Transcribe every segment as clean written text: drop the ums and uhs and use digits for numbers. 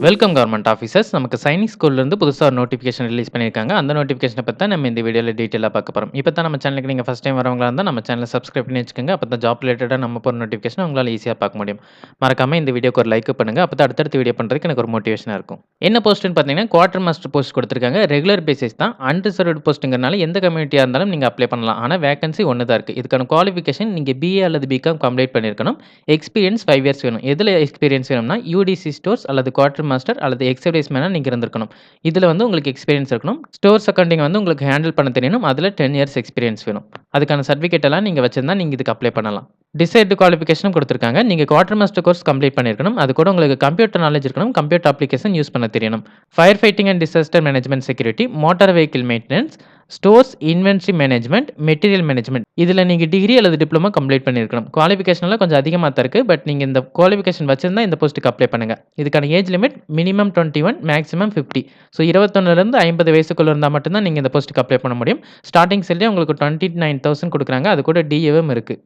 Welcome government officers. நமக்கு சைனிக் ஸ்கூல்லேருந்து புதுசா ஒரு நோட்டிஃபிகேஷன் ரிலீஸ் பண்ணியிருக்காங்க. அந்த நோட்டிஃபிகேஷன பத்தி தான் நம்ம இந்த வீடியோல டீட்டெயிலா பார்க்க போறோம். இப்ப தான் நம்ம சேனலுக்கு நீங்க ஃபர்ஸ்ட் டைம் வரவங்களா இருந்தா நம்ம சேனல சப்ஸ்கிரைப் பண்ணி வச்சுக்கோங்க. அப்ப தான் ஜாப் ரிலேட்டடா நம்ம போடுற நோட்டிஃபிகேஷன உங்களால ஈஸியா பார்க்க முடியும். மறக்காம இந்த வீடியோக்கு ஒரு லைக் பண்ணுங்க. அப்ப தான் அடுத்தடுத்த வீடியோ பண்றதுக்கு எனக்கு ஒரு மோட்டிவேஷனா இருக்கும். என்ன போஸ்ட்ன்னு பார்த்தீங்கன்னா, குவார்ட்டர் மாஸ்டர் போஸ்ட் குடுத்துருக்காங்க. ரெகுலர் பேசிஸ் தான். அன்ரிசர்வ்டு போஸ்ட்ங்கிறனால எந்த கம்யூனிட்டியா இருந்தாலும் நீங்க அப்ளை பண்ணலாம். ஆனா வேகன்சி ஒண்ணு தான் இருக்கு. இதுக்கான குவாலிஃபிகேஷன் நீங்க பிஏ அல்லது பிகாம் கம்ப்ளீட் பண்ணியிருக்கணும். எக்ஸ்பீரியன்ஸ் 5 இயர்ஸ் வேணும். எதுல எக்ஸ்பீரியன்ஸ் வேணும்னா, யுடிசி ஸ்டோர்ஸ் அல்லது குவார்ட்டர் மாஸ்டர் அல்லது எக்ஸைஸ் மேனா நீங்க இருந்திருக்கணும். இதுல வந்து உங்களுக்கு எக்ஸ்பீரியன்ஸ் இருக்கணும். ஸ்டோர்ஸ் அக்கவுண்டிங் வந்து உங்களுக்கு ஹேண்டில் பண்ண தெரியணும். அதுல 10 இயர்ஸ் எக்ஸ்பீரியன்ஸ் வேணும். அதுக்கான சர்டிஃபிகேட் எல்லாம் நீங்க வச்சிருந்தா நீங்க இதுக்கு அப்ளை பண்ணலாம். டிசைர்டு குவாலிஃபிகேஷனும் குடுத்துருக்காங்க. நீங்க குவார்ட்டர் மாஸ்டர் கோர்ஸ் கம்ப்ளீட் பண்ணியிருக்கணும். அது கூட உங்களுக்கு கம்ப்யூட்டர் நாலேட்ஜ் இருக்கணும். கம்ப்யூட்டர் அப்ளிகேஷன் யூஸ் பண்ண தெரியணும். Fire fighting and disaster management security, motor vehicle maintenance, stores, inventory management, material management. இதுல நீங்க டிகிரி அல்லது டிப்ளமோ கம்ப்ளீட் பண்ணியிருக்கணும். குவாலிஃபிகேஷன்லாம் கொஞ்சம் அதிகமா தான் இருக்கு. பட் நீங்க இந்த குவாலிஃபிகேஷன் வச்சிருந்தா இந்த போஸ்ட்டுக்கு அப்ளை பண்ணுங்க. இதுக்கான age limit minimum 21, maximum 50. So 21லேருந்து 50 வயசுக்குள்ள இருந்தா மட்டும் தான் நீங்க இந்த போஸ்ட்டுக்கு அப்ளை பண்ண முடியும். ஸ்டார்ட்டிங் சேலரி உங்களுக்கு 29,000 குடுக்குறாங்க. அது கூட டிஏவும் இருக்கு.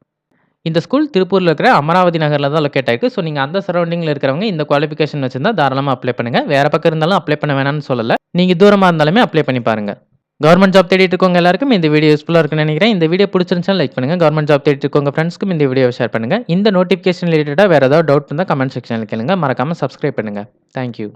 இந்த ஸ்கூல் திருப்பூர்ல இருக்கிற அமராவதி நகர்ல தான் லொக்கேட் ஆயிருக்கு. ஸோ நீங்க அந்த சரவுண்டிங்ல இருக்கிறவங்க இந்த குவாலிஃபிகேஷன் வச்சிருந்தா தாராளமா அப்ளை பண்ணுங்க. வேற பக்கம் இருந்தாலும் அப்ளை பண்ண வேணாம்னு சொல்லல. நீங்க தூரமா இருந்தாலுமே அப்ளை பண்ணி பாருங்க. கவர்மெண்ட் ஜாப் தேடிட்டு இருக்கவங்க எல்லாருக்கும் இந்த வீடியோ யூஸ்ஃபுல்லா இருக்கும்னு நினைக்கிறேன். இந்த வீடியோ பிடிச்சிருந்துச்சுனா லைக் பண்ணுங்க. கவர்மெண்ட் ஜாப் தேடிட்டு இருக்கவங்க ஃப்ரெண்ட்ஸ்க்கும் இந்த வீடியோவை ஷேர் பண்ணுங்க. இந்த நோட்டிஃபிகேஷன் ரிலேட்டடா வேற ஏதாவது டவுட் இருந்தா கமெண்ட் செக்ஷன்ல கேளுங்க. மறக்காம சப்ஸ்கிரைப் பண்ணுங்க. Thank you.